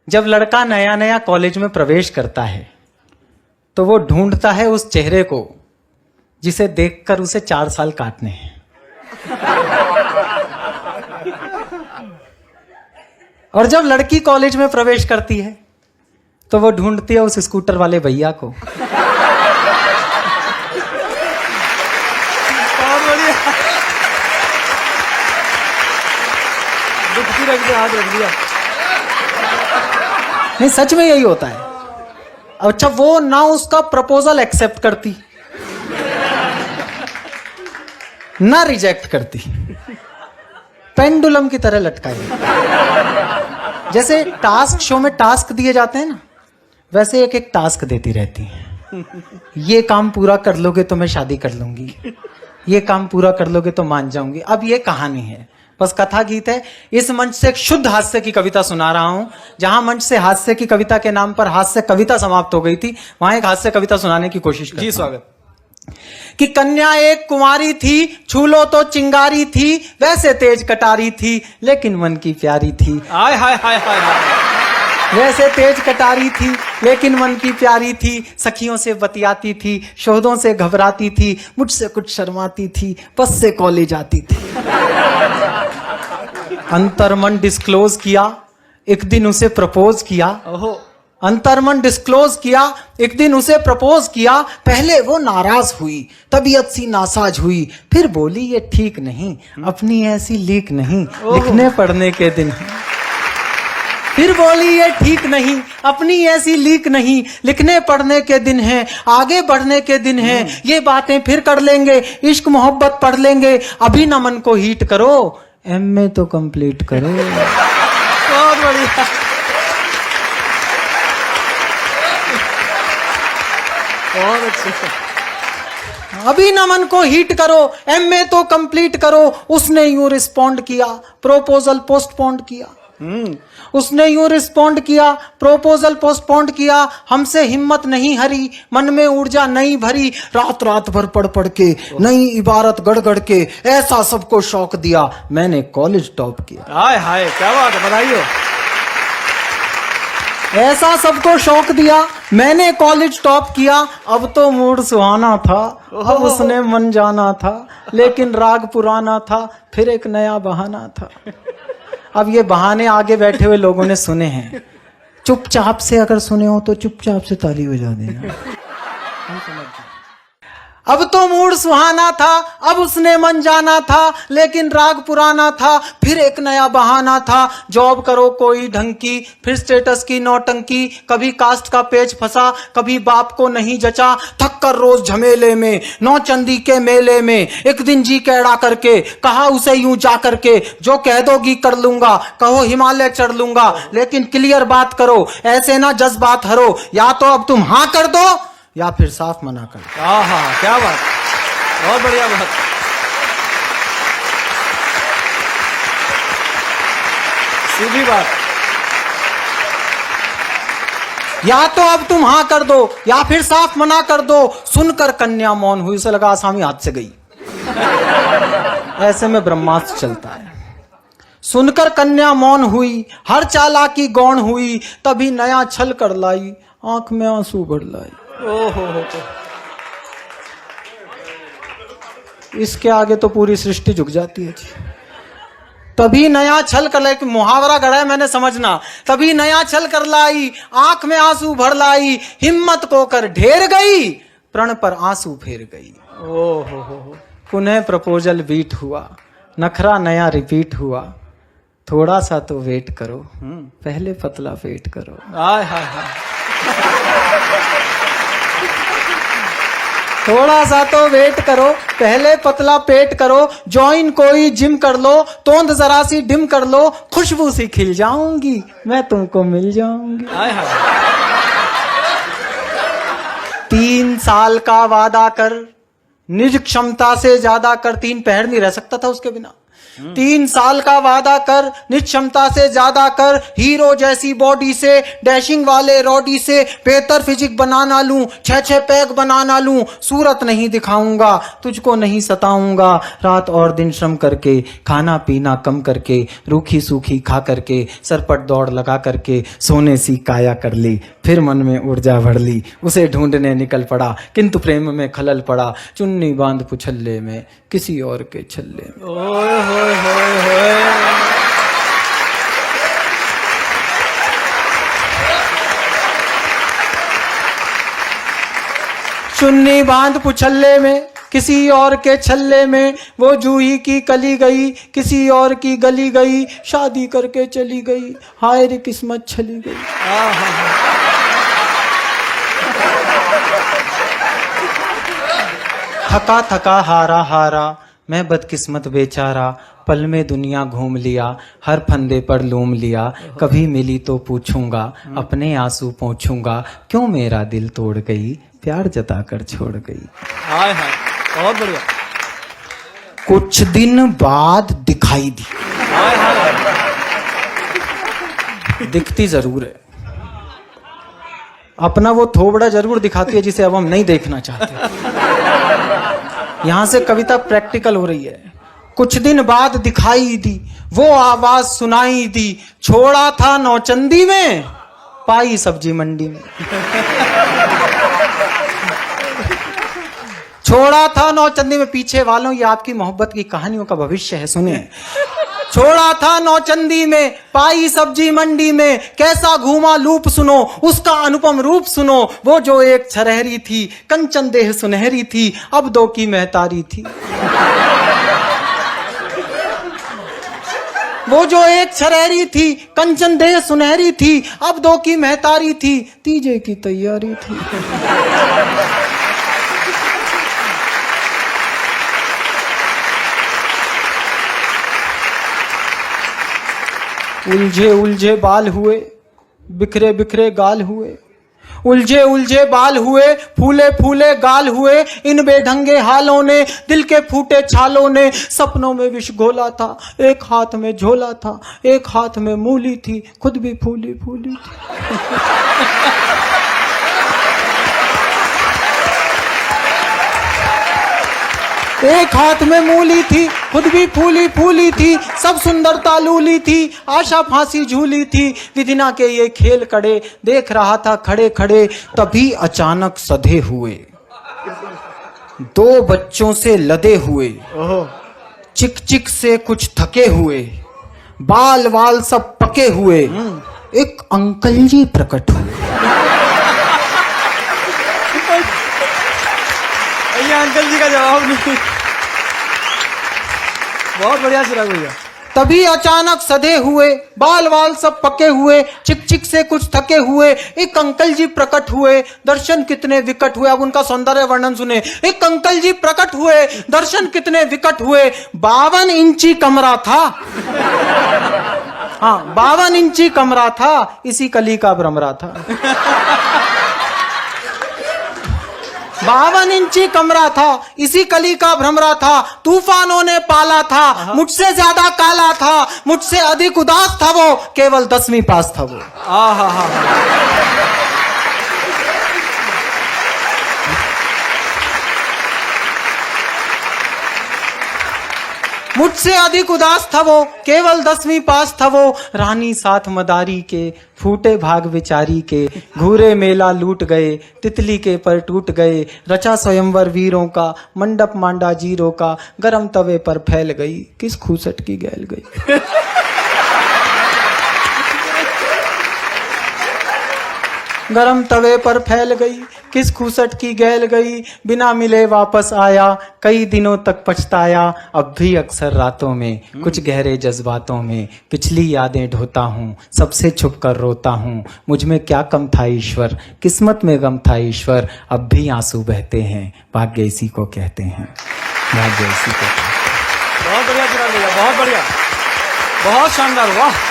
जब लड़का नया नया कॉलेज में प्रवेश करता है तो वो ढूंढता है उस चेहरे को जिसे देखकर उसे 4 साल काटने हैं। और जब लड़की कॉलेज में प्रवेश करती है तो वो ढूंढती है उस स्कूटर वाले भैया को। हाथ रख दिया। नहीं, सच में यही होता है। अच्छा, वो ना उसका प्रपोजल एक्सेप्ट करती ना रिजेक्ट करती, पेंडुलम की तरह लटकाई। जैसे टास्क शो में टास्क दिए जाते हैं ना, वैसे एक एक टास्क देती रहती है। ये काम पूरा कर लोगे तो मैं शादी कर लूंगी, ये काम पूरा कर लोगे तो मान जाऊंगी। अब ये कहानी है, बस कथा गीत है। इस मंच से एक शुद्ध हास्य की कविता सुना रहा हूं। जहां मंच से हास्य की कविता के नाम पर हास्य कविता समाप्त हो गई थी, वहां एक हास्य कविता सुनाने की कोशिश करता हूं। जी स्वागत। कि कन्या एक कुंवारी थी, छू लो तो चिंगारी थी, वैसे तेज कटारी थी लेकिन मन की प्यारी थी। हाय हाय हाय हाय हाय। वैसे तेज कटारी थी लेकिन मन की प्यारी थी, सखियों से बतियाती थी, शोधों से घबराती थी, मुझसे कुछ शर्माती थी, बस से कॉलेज आती थी। अंतर्मन डिस्क्लोज किया, एक दिन उसे प्रपोज किया। ओहो। अंतर्मन डिस्क्लोज किया, एक दिन उसे प्रपोज किया। पहले वो नाराज हुई, तबीयत सी नासाज हुई, फिर बोली ये ठीक नहीं, अपनी ऐसी लीक नहीं, लिखने पढ़ने के दिन है। फिर बोली ये ठीक नहीं, अपनी ऐसी लीक नहीं, लिखने पढ़ने के दिन है, आगे बढ़ने के दिन है, ये बातें फिर कर लेंगे, इश्क मोहब्बत पढ़ लेंगे, अभी न मन को हीट करो, एमए तो कंप्लीट करो। बहुत बढ़िया। बहुत अच्छा। अभी न मन को हीट करो, एमए तो कंप्लीट करो। उसने यूं रिस्पॉन्ड किया, प्रोपोजल पोस्टपोन्ड किया। उसने यूं रिस्पॉन्ड किया, प्रोपोजल पोस्टपोन्ड किया। हमसे हिम्मत नहीं हरी, मन में ऊर्जा नहीं भरी, रात रात भर पढ़ पढ़ के, नई इबारत गढ़ गढ़ के, ऐसा सबको शौक दिया, मैंने कॉलेज टॉप किया। हाय हाय, क्या बात है, बधाई हो। ऐसा सबको शौक दिया, मैंने कॉलेज टॉप किया। अब तो मूड सुहाना था, अब उसने मन जाना था, लेकिन राग पुराना था, फिर एक नया बहाना था। अब ये बहाने आगे बैठे हुए लोगों ने सुने हैं, चुपचाप से अगर सुने हो तो चुपचाप से ताली बजा देना। अब तो मूड सुहाना था, अब उसने मन जाना था, लेकिन राग पुराना था, फिर एक नया बहाना था। जॉब करो कोई ढंग की, फिर स्टेटस की नौटंकी, कभी कास्ट का पेच फंसा, कभी बाप को नहीं जचा, थक कर रोज झमेले में, नौचंदी के मेले में, एक दिन जी कैड़ा करके कहा उसे यूं जा करके, जो कह दोगी कर लूंगा, कहो हिमालय चढ़ लूंगा, लेकिन क्लियर बात करो, ऐसे ना जज्बात हरो, या तो अब तुम हाँ कर दो या फिर साफ मना कर दो। हाँ, क्या बात, बहुत बढ़िया बात। सीधी बात। या तो अब तुम हाँ कर दो या फिर साफ मना कर दो। सुनकर कन्या मौन हुई, उसे लगा आसामी हाथ से गई। ऐसे में ब्रह्मास्त्र चलता है। सुनकर कन्या मौन हुई, हर चालाकी गौण हुई, तभी नया छल कर लाई, आंख में आंसू भर लाई। ओहो। इसके आगे तो पूरी सृष्टि झुक जाती है जी। तभी नया छल कर लाई, मुहावरा गढ़ा है मैंने, समझना। तभी नया छल कर लाई, आंख में आंसू भर लाई, हिम्मत को कर ढेर गई, प्रण पर आंसू फेर गई। ओहो। पुनः प्रपोजल बीट हुआ, नखरा नया रिपीट हुआ, थोड़ा सा तो वेट करो, पहले पतला पेट करो। हाय हाय हाय। थोड़ा सा तो वेट करो, पहले पतला पेट करो, ज्वाइन कोई जिम कर लो, तोंद जरा सी डिम कर लो, खुशबू सी खिल जाऊंगी, मैं तुमको मिल जाऊंगी। हाय हाय। 3 साल का वादा कर, निज क्षमता से ज्यादा कर। 3 पहर नहीं रह सकता था उसके बिना। 3 साल का वादा कर, निक्षमता से ज्यादा कर, हीरो जैसी बॉडी से, डैशिंग वाले रॉडी से, बेहतर फिजिक बनाना लूं, 6 पैक बनाना लूं, सूरत नहीं दिखाऊंगा, तुझको नहीं सताऊंगा, रात और दिन श्रम करके, खाना पीना कम करके, रूखी सूखी खा करके, सरपट दौड़ लगा करके, सोने सी काया कर ली, फिर मन में ऊर्जा भर ली, उसे ढूंढने निकल पड़ा, किंतु प्रेम में खलल पड़ा, चुन्नी बांध पुछल्ले में, किसी और के छल्ले में। ओए होए होए होए। चुन्नी बांध पुछल्ले में, किसी और के छल्ले में, वो जूही की कली गई, किसी और की गली गई, शादी करके चली गई, हाय रे किस्मत छली गई। थका थका हारा हारा, मैं बदकिस्मत बेचारा, पल में दुनिया घूम लिया, हर फंदे पर लूम लिया, कभी मिली तो पूछूंगा, अपने आंसू पोंछूंगा, क्यों मेरा दिल तोड़ गई, प्यार जता कर छोड़ गई। हाय हाय, बहुत बढ़िया। कुछ दिन बाद दिखाई दी। हाय हाय। दिखती जरूर है, अपना वो थोबड़ा जरूर दिखाती है जिसे अब हम नहीं देखना चाहते। यहां से कविता प्रैक्टिकल हो रही है। कुछ दिन बाद दिखाई दी, वो आवाज सुनाई दी, छोड़ा था नौचंदी में, पाई सब्जी मंडी में। छोड़ा था नौचंदी में, पीछे वालों ये आपकी मोहब्बत की कहानियों का भविष्य है, सुनिए। छोड़ा था नौचंदी में, पाई सब्जी मंडी में, कैसा घूमा लूप सुनो, उसका अनुपम रूप सुनो, वो जो एक छरहरी थी, कंचन देह सुनहरी थी, अब 2 की महतारी थी। वो जो एक छरहरी थी, कंचन देह सुनहरी थी, अब 2 की महतारी थी, तीजे की तैयारी थी। उलझे उलझे बाल हुए, बिखरे बिखरे गाल हुए, उलझे उलझे बाल हुए, फूले फूले गाल हुए, इन बेढंगे हालों ने, दिल के फूटे छालों ने, सपनों में विष घोला था, एक हाथ में झोला था, एक हाथ में मूली थी, खुद भी फूली फूली थी। एक हाथ में मूली थी, खुद भी फूली फूली थी, सब सुंदरता लूली थी, आशा फांसी झूली थी, विधिना के ये खेल कड़े, देख रहा था खड़े खड़े, तभी अचानक सधे हुए, 2 बच्चों से लदे हुए, चिक चिक से कुछ थके हुए, बाल वाल सब पके हुए, एक अंकल जी प्रकट हुए। ये अंकल जी का जवाब नहीं। बहुत बढ़िया चिराग भैया। तभी अचानक सधे हुए, बाल वाल सब पके हुए, चिक चिक से कुछ थके हुए, एक अंकल जी प्रकट हुए, दर्शन कितने विकट हुए। अब उनका सौंदर्य वर्णन सुने। एक अंकल जी प्रकट हुए, दर्शन कितने विकट हुए, 52 इंची कमरा था। हाँ, 52 इंची कमरा था, इसी कली का भ्रमरा था। 52 इंची कमरा था, इसी कली का भ्रमरा था, तूफानों ने पाला था, मुझसे ज्यादा काला था, मुझसे अधिक उदास था वो, केवल 10वीं पास था वो। मुझसे अधिक उदास था वो, केवल 10वीं पास था वो, रानी साथ मदारी के, फूटे भाग विचारी के, घूरे मेला लूट गए, तितली के पर टूट गए, रचा स्वयंवर वीरों का, मंडप मांडा जीरों का, गरम तवे पर फैल गई, किस खूसट की गैल गई। गरम तवे पर फैल गई, किस खूसट की गैल गई, बिना मिले वापस आया, कई दिनों तक पछताया, अब भी अक्सर रातों में, कुछ गहरे जज्बातों में, पिछली यादें ढोता हूँ, सबसे छुप कर रोता हूँ, मुझ में क्या कम था ईश्वर, किस्मत में गम था ईश्वर, अब भी आंसू बहते हैं, भाग्य इसी को कहते हैं, भाग्य इसी को कहते हैं। बहुत बढ़िया चिराग भैया, बहुत बढ़िया, बहुत शानदार, वाह।